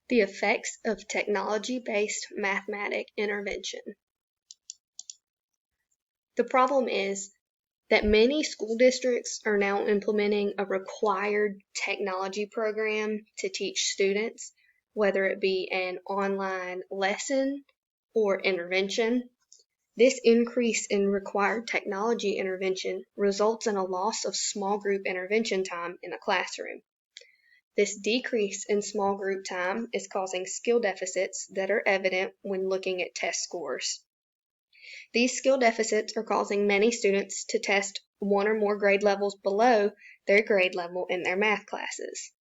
The effects of technology-based mathematic intervention. The problem is that many school districts are now implementing a required technology program to teach students, whether it be an online lesson or intervention. This increase in required technology intervention results in a loss of small group intervention time in a classroom. This decrease in small group time is causing skill deficits that are evident when looking at test scores. These skill deficits are causing many students to test one or more grade levels below their grade level in their math classes.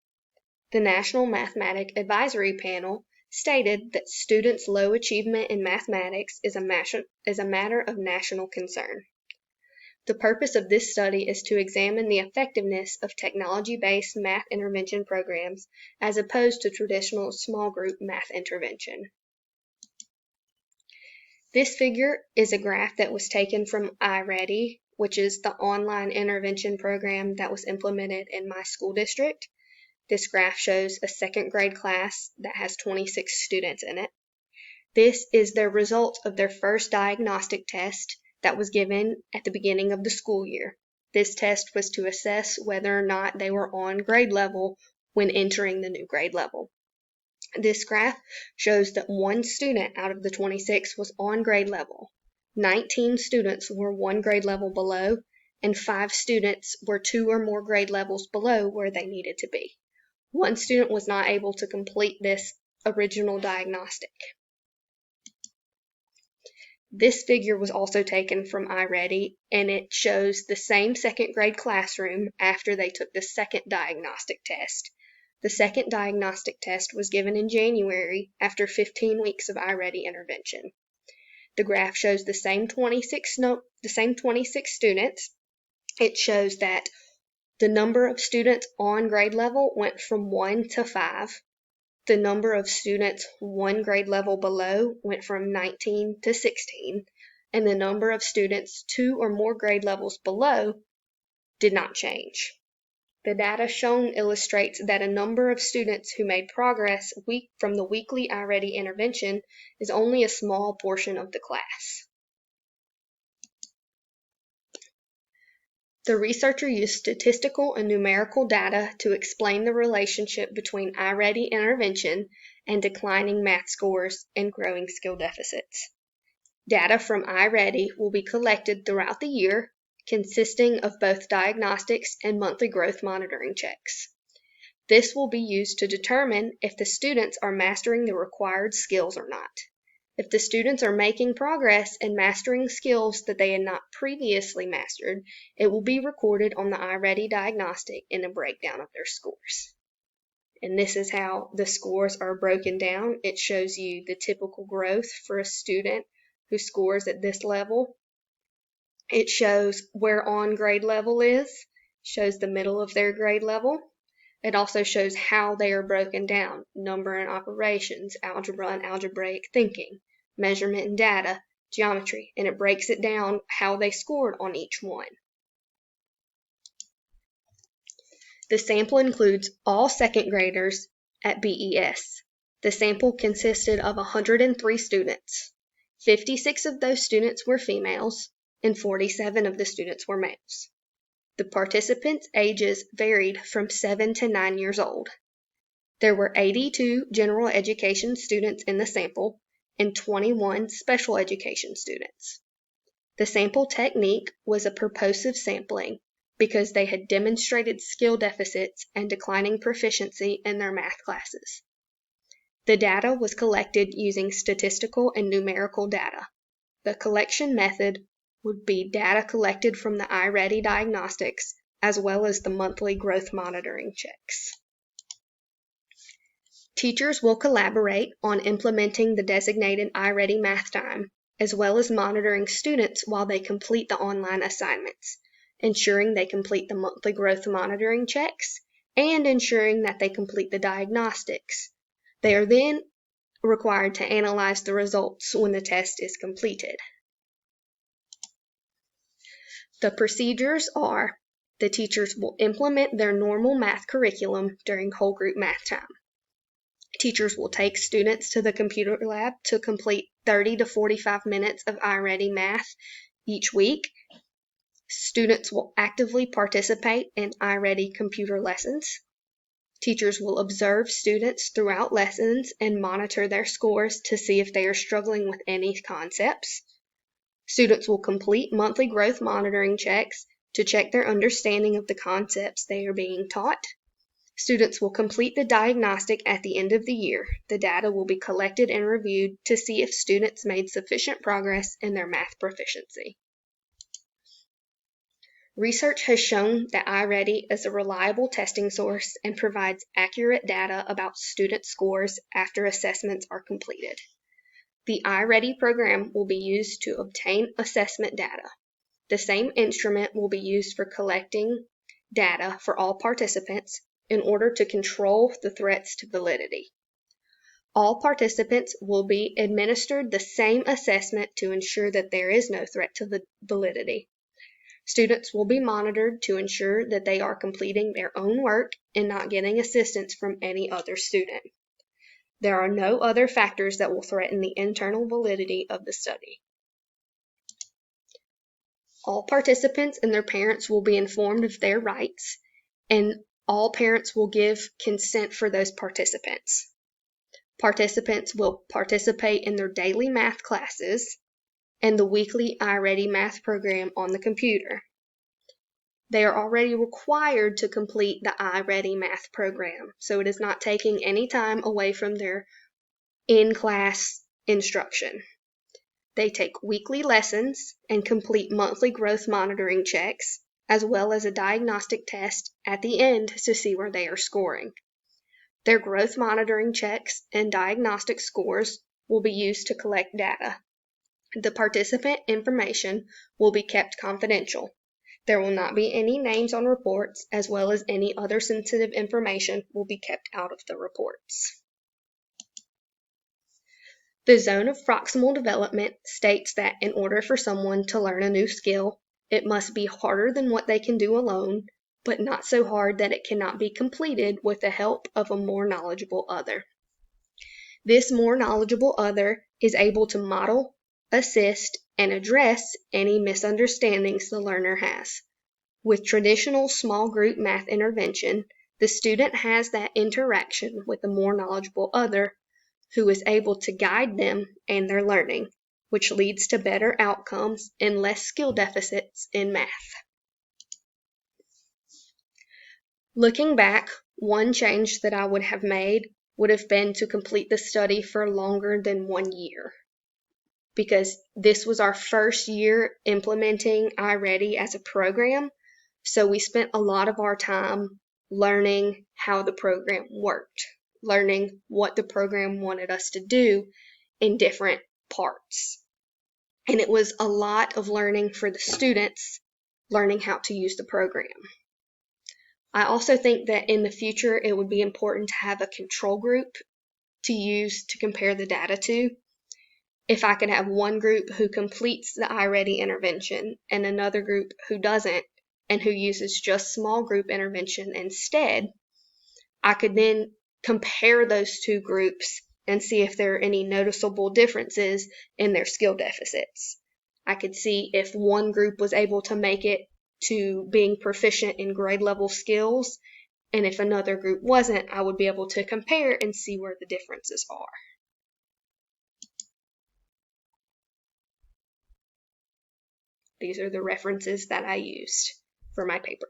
The National Mathematic Advisory Panel stated that students' low achievement in mathematics is a matter of national concern. The purpose of this study is to examine the effectiveness of technology-based math intervention programs as opposed to traditional small group math intervention. This figure is a graph that was taken from iReady, which is the online intervention program that was implemented in my school district. This graph shows a second grade class that has 26 students in it. This is the result of their first diagnostic test that was given at the beginning of the school year. This test was to assess whether or not they were on grade level when entering the new grade level. This graph shows that one student out of the 26 was on grade level, 19 students were one grade level below, and 5 students were 2 or more grade levels below where they needed to be. One student was not able to complete this original diagnostic. This figure was also taken from iReady, and it shows the same second grade classroom after they took the second diagnostic test. The second diagnostic test was given in January after 15 weeks of iReady intervention. The graph shows the same 26 students. It shows that the number of students on grade level went from 1 to 5. The number of students one grade level below went from 19 to 16, and the number of students 2 or more grade levels below did not change. The data shown illustrates that a number of students who made progress from the weekly iReady intervention is only a small portion of the class. The researcher used statistical and numerical data to explain the relationship between iReady intervention and declining math scores and growing skill deficits. Data from iReady will be collected throughout the year, consisting of both diagnostics and monthly growth monitoring checks. This will be used to determine if the students are mastering the required skills or not. If the students are making progress and mastering skills that they had not previously mastered, it will be recorded on the iReady diagnostic in a breakdown of their scores. And this is how the scores are broken down. It shows you the typical growth for a student who scores at this level. It shows where on grade level is, shows the middle of their grade level. It also shows how they are broken down, number and operations, algebra and algebraic thinking, measurement and data, geometry, and it breaks it down how they scored on each one. The sample includes all second graders at BES. The sample consisted of 103 students. 56 of those students were females, and 47 of the students were males. The participants' ages varied from 7 to 9 years old. There were 82 general education students in the sample and 21 special education students. The sample technique was a purposive sampling because they had demonstrated skill deficits and declining proficiency in their math classes. The data was collected using statistical and numerical data. The collection method would be data collected from the iReady diagnostics as well as the monthly growth monitoring checks. Teachers will collaborate on implementing the designated iReady math time, as well as monitoring students while they complete the online assignments, ensuring they complete the monthly growth monitoring checks, and ensuring that they complete the diagnostics. They are then required to analyze the results when the test is completed. The procedures are: the teachers will implement their normal math curriculum during whole group math time. Teachers will take students to the computer lab to complete 30 to 45 minutes of iReady math each week. Students will actively participate in iReady computer lessons. Teachers will observe students throughout lessons and monitor their scores to see if they are struggling with any concepts. Students will complete monthly growth monitoring checks to check their understanding of the concepts they are being taught. Students will complete the diagnostic at the end of the year. The data will be collected and reviewed to see if students made sufficient progress in their math proficiency. Research has shown that iReady is a reliable testing source and provides accurate data about student scores after assessments are completed. The iReady program will be used to obtain assessment data. The same instrument will be used for collecting data for all participants in order to control the threats to validity. All participants will be administered the same assessment to ensure that there is no threat to the validity. Students will be monitored to ensure that they are completing their own work and not getting assistance from any other student. There are no other factors that will threaten the internal validity of the study. All participants and their parents will be informed of their rights, and all parents will give consent for those participants. Participants will participate in their daily math classes and the weekly iReady math program on the computer. They are already required to complete the iReady math program, so it is not taking any time away from their in-class instruction. They take weekly lessons and complete monthly growth monitoring checks, as well as a diagnostic test at the end to see where they are scoring. Their growth monitoring checks and diagnostic scores will be used to collect data. The participant information will be kept confidential. There will not be any names on reports, as well as any other sensitive information will be kept out of the reports. The zone of proximal development states that in order for someone to learn a new skill, it must be harder than what they can do alone, but not so hard that it cannot be completed with the help of a more knowledgeable other. This more knowledgeable other is able to model, assist, and address any misunderstandings the learner has. With traditional small group math intervention, the student has that interaction with a more knowledgeable other who is able to guide them and their learning, which leads to better outcomes and less skill deficits in math. Looking back, one change that I would have made would have been to complete the study for longer than 1 year, because this was our first year implementing iReady as a program, so we spent a lot of our time learning how the program worked, learning what the program wanted us to do in different parts. And it was a lot of learning for the students, learning how to use the program. I also think that in the future it would be important to have a control group to use to compare the data to. If I could have one group who completes the iReady intervention and another group who doesn't and who uses just small group intervention instead, I could then compare those two groups and see if there are any noticeable differences in their skill deficits. I could see if one group was able to make it to being proficient in grade level skills, and if another group wasn't, I would be able to compare and see where the differences are. These are the references that I used for my paper.